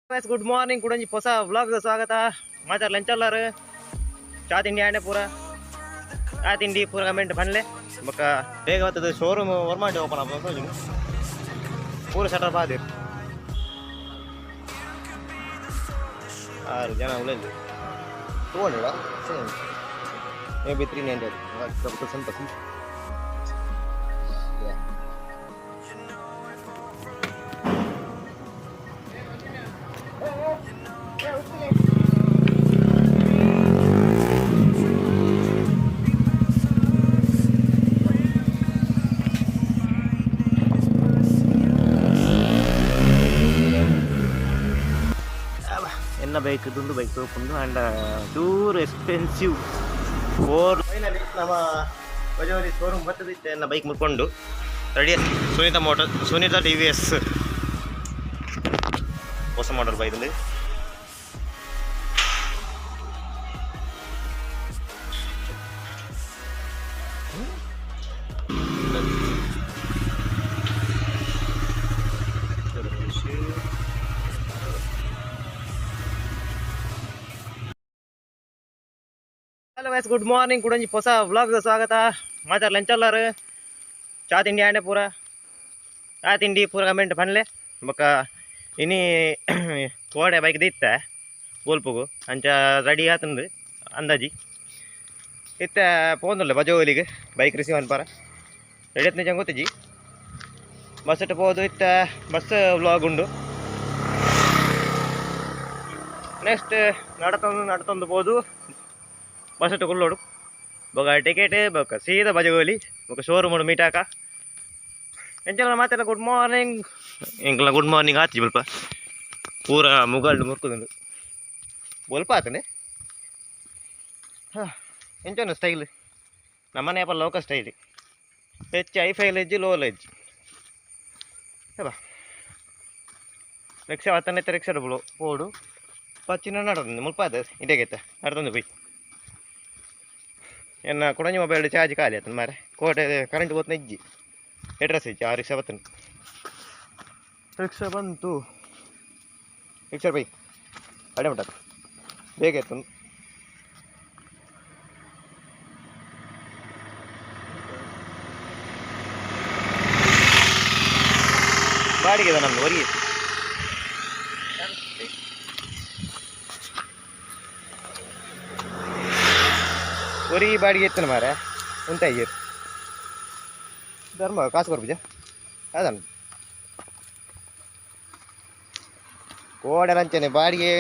Good morning ಕೂಡ ಹೊಸ vlog ಸ್ವಾಗತ ಮಾತಾಡ ಲಂಚಲ್ಲಾರು ಚಾ ತಿಂಡಿ ಆಂಡೆ ಪೂರ ಚಾ ತಿಂಡಿ ಪೂರ ಕಮೆಂಟ್ ಬನ್ಲೆ ಬೊಕ್ಕ ಬೇಗ ಬರ್ತದೆ ಶೋರೂಮ್ ವರ್ಮಾಡಿ ಓಪನ್ ಆಗ್ಬೋದು ಪೂರ ಶಟರ್ ಬಾದಿರ್ 6 ಜನ ಉಳಿದು 200 ಮೇ ಬಿ 300 ಸ್ವಲ್ಪ ಎನ್ನ ಬೈಕ್ ಇದೊಂದು ಬೈಕ್ ತೊಗೊಂಡು ಆ್ಯಂಡ್ ಚೂರು ಎಕ್ಸ್ಪೆನ್ಸಿವ್ ಫೈನಲಿ ನಮ್ಮ ಬಜಾವಳಿ ಶೋರೂಮ್ ಬರ್ತದಿತ್ತೆ ಎನ್ನ ಬೈಕ್ ಮುಟ್ಕೊಂಡು ರೆಡಿ ಸುನೀತಾ TVS ಹೊಸ ಮಾಡಲ್ ಬೈದಲ್ಲಿ ಹಲೋ ಗೈಸ್ ಗುಡ್ ಮಾರ್ನಿಂಗ್ ಕೂಡ ಹೊಸ ವ್ಲಾಗ್ ಸ್ವಾಗತ ಮಾತಾಡ ಲಂಚಲ್ಲಾರು ಚಾ ತಿಂಡಿ ಆಂಡೆ ಪೂರ ಚಾ ತಿಂಡಿ ಪೂರ ಕಮೆಂಟ್ ಬನ್ಲೆ ಬೊಕ್ಕ ಇನ್ನಿ ಕೋಡೆ ಬೈಕ್ ದಿತ್ತ ಗೋಲ್ಪುಗು ಅಂಚ ರೆಡಿ ಆತಂದು ಅಂದಾಜಿ ಇತ್ತ ಪೋಂದುಲ್ಲ ಬಜೋಲಿಗೆ ಬೈಕ್ ರಿಸೀವ್ ಅನ್ಪಾರ ರೆಡಿ ಆತ್ ನಿಜ ಗೊತ್ತಿಜ್ಜಿ ಬಸ್ ಇಟ್ಟು ಪೋದು ಇತ್ತ ಬಸ್ ವ್ಲಾಗ್ ಉಂಡು ನೆಕ್ಸ್ಟ್ ನಡತೊಂದು ಪೋದು ಬಸ್ ಇಟ್ಟು ಕುಲ್ಲೋಡು ಬೊಕ ಟಿಕೆಟ್ ಬೊಕ ಸೀದಾ ಬಜಗೋಲಿ ಬೊಕ ಶೋರೂಮ್ ಮೀಟ್ ಹಾಕ ಎಂಚಲ ಮಾತೆಲ್ಲ ಗುಡ್ ಮಾರ್ನಿಂಗ್ ಎಂಕಲ ಗುಡ್ ಮಾರ್ನಿಂಗ್ ಆತಿ ಸ್ವಲ್ಪ ಪೂರ ಮುಗಲ್ಡು ಮುರ್ಕುದುಂಡು ಬೊಲ್ಪ ಆತನೆ ಎಂಚನ ಸ್ಟೈಲ್ ನಮ್ಮನೆ ಅಪ್ಪ ಲೋಕ ಸ್ಟೈಲ್ ಹೆಚ್ಚು ಐಫೈಲ್ ಹೆಜ್ಜಿ ಲೋಲ್ ಹೆಜ್ಜಿ ಬಾ ರಿಕ್ಷಾ ಹತ್ತನೈತೆ ರಿಕ್ಷಾಡು ಪೋಡು ಪಚ್ಚಿನ ನಡೋದು ಮುಲ್ಪ ಅದು ಇಂಟೆಗೆತ್ತ ನಡ್ತಂದು ಬೈ ಎನ್ನ ಕುಡಂಜಿ ಮೊಬೈಲ್ ಚಾರ್ಜ್ ಖಾಲಿ ಆಯ್ತು ಮಾರೆ ಕೋಟೆ ಕರೆಂಟ್ ಹೋಗ್ತಾನೆ ಇಜ್ಜಿ ಅಡ್ರೆಸ್ ಇಜ್ಜಿ ಆ ರಿಕ್ಷಾ ಬರ್ತನೆ ರಿಕ್ಷಾ ಬಂತು ರಿಕ್ಷಾ ಬೈ ಅಡೆ ಬಿಟ್ಟದು ಬೇಗ ಇತ್ತು ಬಾಡಿಗೆ ಇದೆ ನಮ್ಮದು ಹೊರಗೆ ಒರಿ ಬಾಡಿಗೆ ಎತ್ತನ ಮಾರೆ ಉಂಟ ಇಯರ್ ಧರ್ಮ ಕಾಸು ಕೊರ್ಬುಜ ಅದನ್ನು ಕೋಡೆ ಲಂಚನೆ ಬಾಡಿಗೆ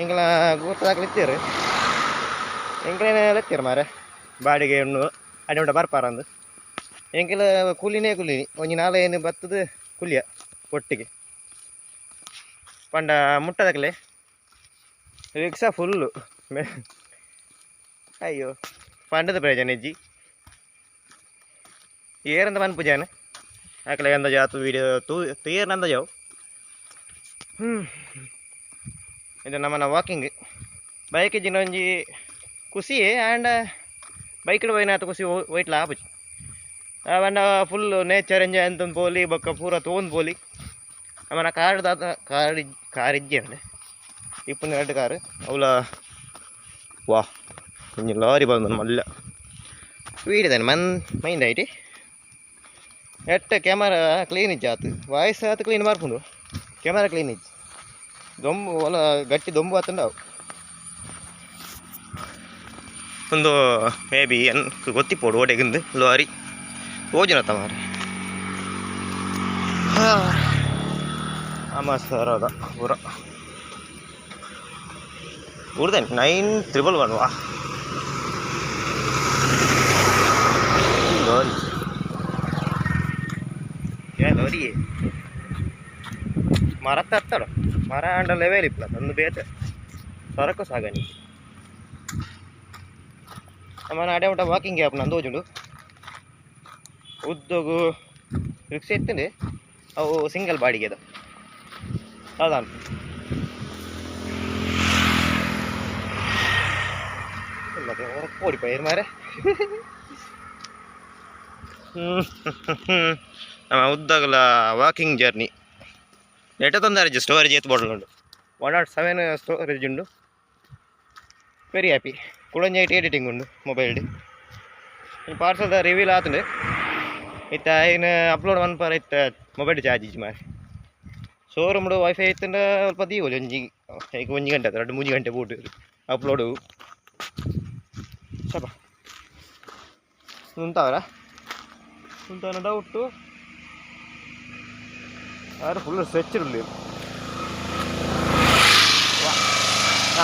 ಎಂಗ್ಲ ಗೊತ್ತಾಗ್ಲಿತ್ತೀರು ಎಂಗ್ಲೇನೆ ಲೆತ್ತೀರು ಮಾರೆ ಬಾಡಿಗೆ ಹೆಣ್ಣು ಅಡೆ ಉಂಟ ಬರ್ಪಾರ ಅಂದು ಎಂಕೆಲ ಕೂಲಿನೇ ಒಂಜಿ ನಾಳೆ ಏನು ಬರ್ತದೆ ಕೂಲಿಯ ಒಟ್ಟಿಗೆ ಪಂಡ ಮುಟ್ಟದಕ್ಲೆ ರಿಕ್ಷಾ ಫುಲ್ಲು ಅಯ್ಯೋ ಪಂಡದ ಪ್ರಯೋಜನ ಇಜ್ಜಿ ಏರಂತ ಪನ್ಪುಜಾನ ಆಕಲೆ ಅಂದ ಜಾತು ವೀಡಿಯೋ ತೂಯರ್ನಂದ ಜಾವು ಇದು ನಮ್ಮನ್ನ ವಾಕಿಂಗ್ ಬೈಕ್ ಇಜ್ಜಿನ ಒಂಜಿ ಖುಷಿ ಆ್ಯಂಡ್ ಬೈಕ್ ಪೋಯಿನಾತ ಖುಷಿ ಒಯ್ಟ್ಲ ಆಪುಜಿ ಅವಂಡ ಫುಲ್ ನೇಚರ್ ಎಂಜಾಯ್ ಅಂತಂದು ಪೋಲಿ ಬೊಕ್ಕ ಪೂರ ತೊಗೊಂಡು ಪೋಲಿ ನಮ್ಮನ ಕಾರ್ ಇಜ್ಜಿ ಅಂದೆ ಇಪ್ಪು 2 ಕಾರು ಅವಳ ವಾ కొంచెం లారీ బాగుంది మళ్ళీ వీడిదాన్ని మైండ్ అయితే ಎಟ್ಟ ಕ್ಯಾಮರಾ ಕ್ಲೀನ್ ಇಜ್ಜಿ ಆತು ವಾಯ್ಸ್ ಆತು ಕ್ಲೀನ್ ಮಾಡ್ಕೊಂಡು ಕ್ಯಾಮರಾ ಕ್ಲೀನ್ ಇಜ್ಜಿ ದೊಂಬು ಹೊಲ ಗಟ್ಟಿ ದೊಂಬು ಆತಂಡ ಅವು ಒಂದು ಮೇ ಬಿ ಗೊತ್ತಿಪ್ಪೋಡು ಓಡೆಗಿಂದು ಲಾರಿ ಓಜನತ್ತ ಮಾರೆ ಆಮ ಸರ್ ಅದ ಪೂರ ಊರ್ದೇನೆ 9111 ವಾ ಲೋರಿ ಮರ ತತ್ತಡ ಮರ ಅಂಡ ಲೆವೆಲ್ ಇಪ್ಪಲ ಒಂದು ಬೇತೆ ಸರಕು ಸಾಗಣಿ ನಮ್ಮನ ಅಡೆ ಊಟ ವಾಕಿಂಗ್ ಆ್ಯಪ್ ನಂದು ಓಜುಂಡು ಉದ್ದೋಗು ರಿಕ್ಷಾ ಇರ್ತದೆ ಅವು ಸಿಂಗಲ್ ಬಾಡಿಗೆ ಅದ ಹೌದಾನು ಮತ್ತೆ ಓಡಿಪಾಯಿರು ಮಾರೆ ನಮ್ಮ ಉದ್ದಗಲ ವಾಕಿಂಗ್ ಜರ್ನಿ ನೆಟ್ಟ ತೊಂದರೆ ಸ್ಟೋರೇಜ್ ಎತ್ತು ಬೋಡಲು 107 ಸ್ಟೋರೇಜ್ ಉಂಡು. Very happy. ಕುಡೊಂಜಿ ಐಟಿ ಎಡಿಟಿಂಗ್ ಉಂಡು ಮೊಬೈಲ್ಡ್. ಈ ಪಾರ್ಸಲ್ದ ರಿವೀಲ್ ಆತುಂಡು. ಇತ್ತ ಇನ್ನು ಅಪ್ಲೋಡ್ ಮನ್ಪರ ಇತ್ತ ಮೊಬೈಲ್ ಚಾರ್ಜ್ ಇಜ್ಜಿ ಮಾರಿ. ಶೋರೂಮ್ಡು ವೈಫೈ ಇತ್ತಂಡ ಸ್ವಲ್ಪ ದೀವೊಲಿ ಈಗ 1 ಗಂಟೆ 2-3 ಗಂಟೆ ಬೂಟ್ ಅಪ್ಲೋಡು ಸ್ವಲ್ಪ ಉಂತಾವರ ಉಂತಾನ ಡೌಟು ಯಾರು ಫುಲ್ ಸ್ಟ್ರೆಚ್ ಉಳ್ಳಿ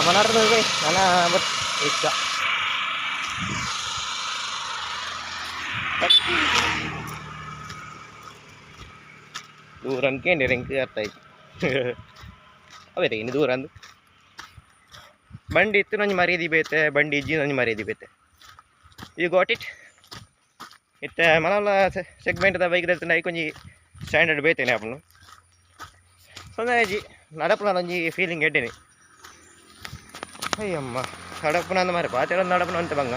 ಮನಾಡ್ದು ನನ್ನ ಬಟ್ ಇಷ್ಟ ದೂರ ಅನ್ಕೇಂಡಿ ರೆಂಕ್ ಅರ್ಥ ಆಯ್ತು ಅವೇ ಇನ್ನು ದೂರ ಅಂದು ಬಂಡಿ ಇತ್ತು ನಂಗೆ ಮರ್ಯಾದೆ ಬೇತೆ ಬಂಡಿ ಇಜ್ಜಿ ನಂಗೆ ಮರ್ಯಾದೆ ಬೇತೆ ಯು ಗಾಟ್ ಇಟ್ ಇತ್ತೆ ಮನಲ್ಲ ಸೆಗ್ಮೆಂಟ್ದ ಬೈಕ್ ತಲ್ತು ಐಕೊಂಜಿ ಸ್ಟ್ಯಾಂಡರ್ಡ್ ಬೇತೇನೆ ಅಪ್ಪನು ಸಂದಾಜಿ ನಡಪನ ಒಂಜಿ ಫೀಲಿಂಗ್ ಎಡ್ಡೇನೆ ಅಯ್ಯಮ್ಮ ನಡಪನ ಅಂದ ಮಾರಿ ಪಾತೆಲ್ಲ ನಡಪನ ಅಂತ ಬಂಗ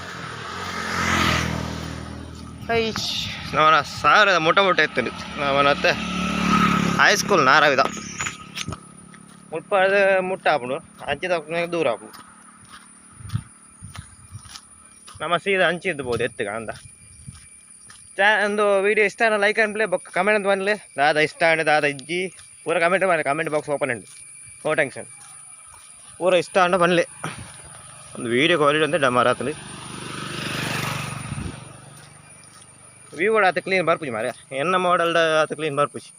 ಐಶ್ ನವನ ಸಾವಿರದ ಮುಟ್ಟ ಇತ್ತು ನವನತ್ತ ಹೈಸ್ಕೂಲ್ ನಾರಾವಿದ ಮುಲ್ಪ ಮುಟ್ಟ ಆಪುಂಡು ಅಂಚಿದ ದೂರ ಆಪುಂಡು ನಮ್ಮ ಸೀದಾ ಅಂಚಿದ್ಬೋದು ಎತ್ತುಗ ಅಂದ ಒಂದು ವೀಡಿಯೋ ಇಷ್ಟ ಲೈಕ್ ಅಂಡ್ ಪ್ಲೇ ಬೊಕ್ಕ ಕಮೆಂಟ್ ಅಂತ ಬನ್ನಲೆ ದಾದ ಇಷ್ಟ ಅಂಡ್ ದಾದ ಇಜ್ಜಿ ಪೂರ ಕಮೆಂಟ್ ಮಾಡಿ ಕಮೆಂಟ್ ಬಾಕ್ಸ್ ಓಪನ್ ಉಂಟು ನೋ ಟೆನ್ಷನ್ ಪೂರ ಇಷ್ಟ ಅಂಡ ಬನ್ನಲೆ ಒಂದು ವೀಡಿಯೋ ಕ್ವಾಲಿಟಿ ಅಂತ ಡಮರಾತಲಿ ವಿವೋ ಆತ ಕ್ಲೀನ್ ಬರ್ಪುಜಿ ಮಾರ ಎನ್ನ ಮಾಡಲ್ಡ ಆತ ಕ್ಲೀನ್ ಬರ್ಪುಜಿ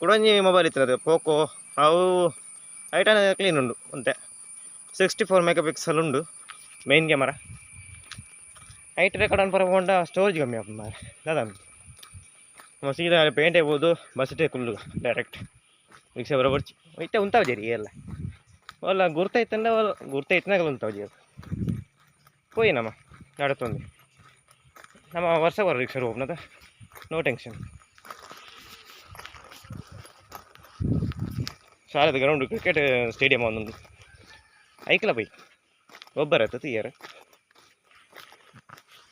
ಕುಡೊಂಜಿ ಮೊಬೈಲ್ ಇತ್ತು ಅದು ಪೋಕೋ ಅವು ಐಟನ್ ಕ್ಲೀನ್ ಉಂಡು ಅಂತೆ 64 ಮೆಗಾ ಪಿಕ್ಸೆಲ್ ಉಂಡು ಮೇನ್ ಕ್ಯಾಮರಾ ಐಟ್ ರೆಕಾರ್ಡ್ ಅನ್ಪರ ಹೋಂಡ ಸ್ಟೋರೇಜ್ ಕಮ್ಮಿ ಆಪ ಮಾರ ದಾದ ಸೀದಾ ಪೇಂಟ್ ಆಗ್ಬೋದು ಬಸ್ಟೇ ಕುಲ್ಲು ಡೈರೆಕ್ಟ್ ರಿಕ್ಷಾ ಬರೋಬರ್ಚಿ ಇಟ್ಟೆ ಉಂತಾವ ಜರಿ ಎಲ್ಲ ಒಲ್ಲ ಗುರ್ತೈತಂಡ ಗುರ್ತೈತನಾಗಲ್ಲ ಉಂತಾವ ಜಿ ಅದು ಪೋಯಿ ನಮ್ಮ ನಡತ್ತೊಂದು ನಮ್ಮ ವರ್ಷ ಬರೋ ರಿಕ್ಷಾ ಹೋಗ್ನದ ನೋ ಟೆನ್ಷನ್ ಶಾಲೆದ ಗ್ರೌಂಡು ಕ್ರಿಕೆಟ್ ಸ್ಟೇಡಿಯಂ ಒಂದೊಂದು ಐಕಲ ಬೈ ಒಬ್ಬರ ತೀಯರ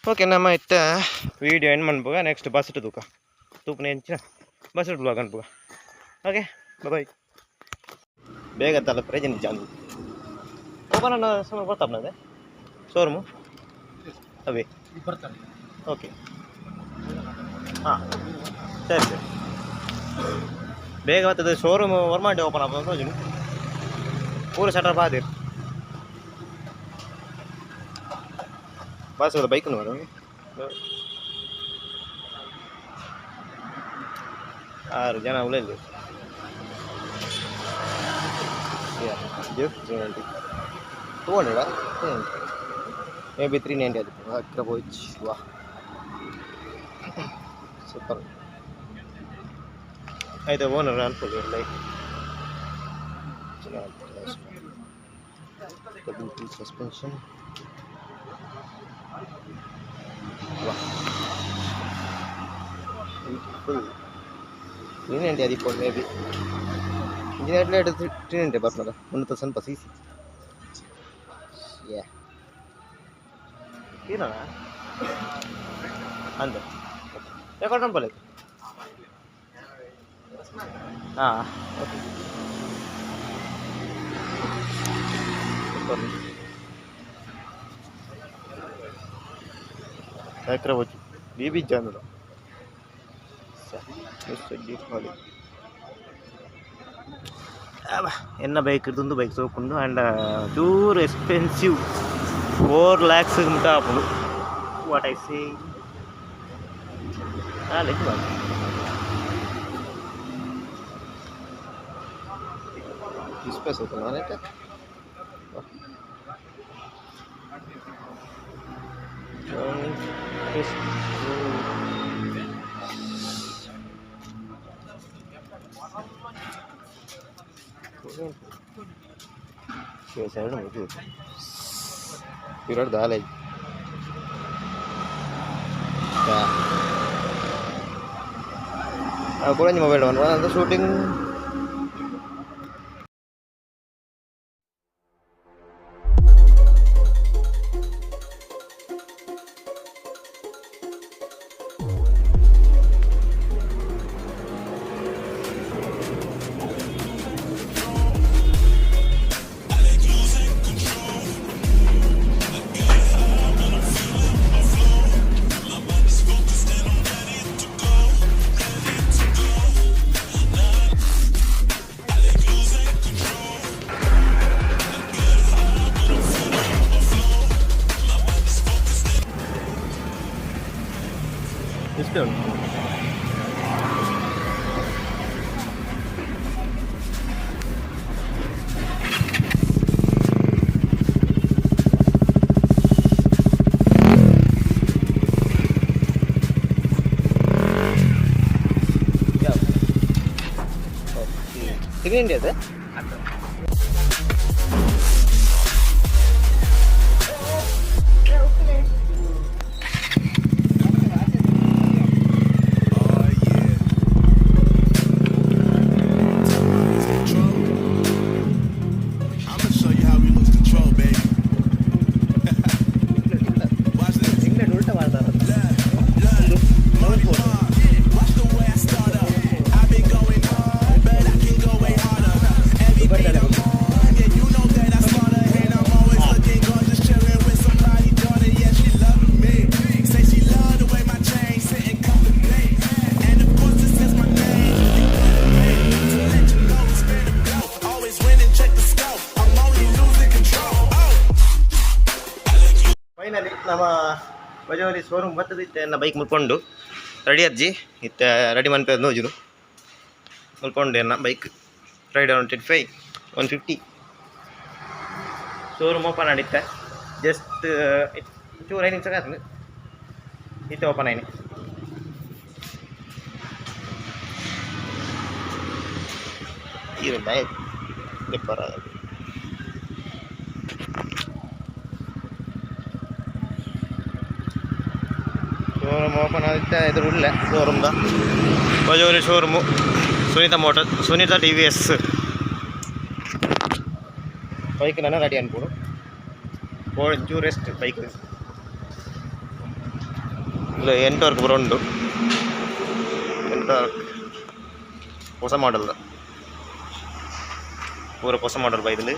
ಓಕೆ ನಮ್ಮ ಇತ್ತ ವೀಡಿಯೋ ಎಂಡ್ ಮಾಡ್ಬೋಗ ನೆಕ್ಸ್ಟ್ ಬಸ್ ತೂಕ ತೂಕನ ಹೆಂಚಿನ ಬಸ್ ಬ್ಲಾಗ್ ಅನ್ಬೋಗ ಓಕೆ ಬಾಯ್ ಬೇಗ ತಲ ಪ್ರೆಜೆಂಟ್ ಜಾಂದು ಓಪನ್ ಅನ್ನ ಸುಮ್ಮನೆ ಗೊತ್ತಾಗ್ನದೆ ಶೋರೂಮು ಅವೇ ಬರ್ತಾರೆ ಓಕೆ ಹಾಂ ಸರಿ ಸರಿ ಬೇಗ ಬರ್ತದೆ ಶೋರೂಮ್ ವರ್ಮಾಂಡೆ ಓಪನ್ ಆಗ್ಬೋದು ಸೋಜು ಪೂರ ಶಟರ್ ಬಾದಿರ್ ಬಸ್ ಬೈಕ್ ನೋಡು 6 ಜನ ಉಳಿದ್ರು ಗಿಫ್ಟ್ 200 ಮೇಬಿ 390 ಅದು ಅಕ್ರ ಹೋಯ್ತು ವಾ ಸೂಪರ್ ಆಯ್ತು ಓನರ್ ಅನ್ಕೊಳ್ಳಿ ಲೈಕ್ ಸಸ್ಪೆನ್ಷನ್ ಬ್ಯೂಟಿಫುಲ್ 390 ಅದಿಪ್ಪ ಮೇಬಿ ಇಂಜಿನ್ ಲೈಟ್ 390 ಬರ್ತದ ಮುನ್ನೂತ ಸ್ವಲ್ಪ ಸಿಸಿ ಯಾ ಏನಣ್ಣ ಅಂದ ರೆಕಾರ್ಡ್ ನಂಬರ್ ಆಯ್ತು ಹಾಂ ಓಕೆ ಸೈಕ್ರ ಹೋಚು ಬಿ ಜಾನುಡ ಎನ್ನ ಬೈಕ್ ಇಡ್ದು ಬೈಕ್ ಸೋಪುಂಡು ಆ್ಯಂಡ್ ಚೂರು ಎಕ್ಸ್ಪೆನ್ಸಿವ್ 4 lakhs ಮುಟ ಆಪುಂಡು ವಾಟ್ ಐ ಸೇ ಲೆಕ್ಕ ಬಾರಿ ಸ್ಪೇಸ್ ಹೋಗ್ತಾನೆ ನಾನೈತೆ ಸೈಡ್ ಮುಗಿದು ಪಿರಿಯಡ್ ದಾಲೆ ಕೂಡ ನಿಮ್ಮ ಮೊಬೈಲ್ ಒಂದು ಶೂಟಿಂಗ್ ಮಸ್ತ್ ಉಂಟು. ಸಿಗಂಡಿ ಅದು ಫೈನಲಿ ನಮ್ಮ ಬಜಾವಲಿ ಶೋರೂಮ್ ಬರ್ತದೆ. ಇತ್ತೆ ನನ್ನ ಬೈಕ್ ಮುಲ್ಕೊಂಡು ರೆಡಿ ಅಜ್ಜಿ ಇತ್ತೆ ರೆಡಿ ಮನ್ಪೆ ನೋಜುರು ಮುಲ್ಕೊಂಡು ಎನ್ನ ಬೈಕ್ ರೈಡ್ 150 ಶೋರೂಮ್ ಓಪನ್ ಆಡಿತ್ತೆ. ಜಸ್ಟ್ ಚೂರು 5 ನಿಮಿಷ ಆಯ್ತು ಇತ್ತೆ ಓಪನ್ ಆಯ್ನಿ. ಇರಲ್ಲ ಪರ ಶೋರೂಮ್ ಓಪನ್ ಆಗುತ್ತೆ. ಎದುರುಳ್ಳೆ ಶೋರೂಮ್ದ ಬಜೋರಿ ಶೋರೂಮು ಸುನೀತಾ TVS ಬೈಕ್ ನನ್ನ ರೆಡಿ ಅನ್ಬೋದು. ಒಂಚೂರು ಎಷ್ಟು ಬೈಕ್ ಇಲ್ಲ 8 ವರ್ಕ್ ಬರೋಂಡು 8 ವರ್ಕ್ ಹೊಸ ಮಾಡಲ್ ಪೂರ ಹೊಸ ಮಾಡಲ್ ಬೈದಲ್ಲಿ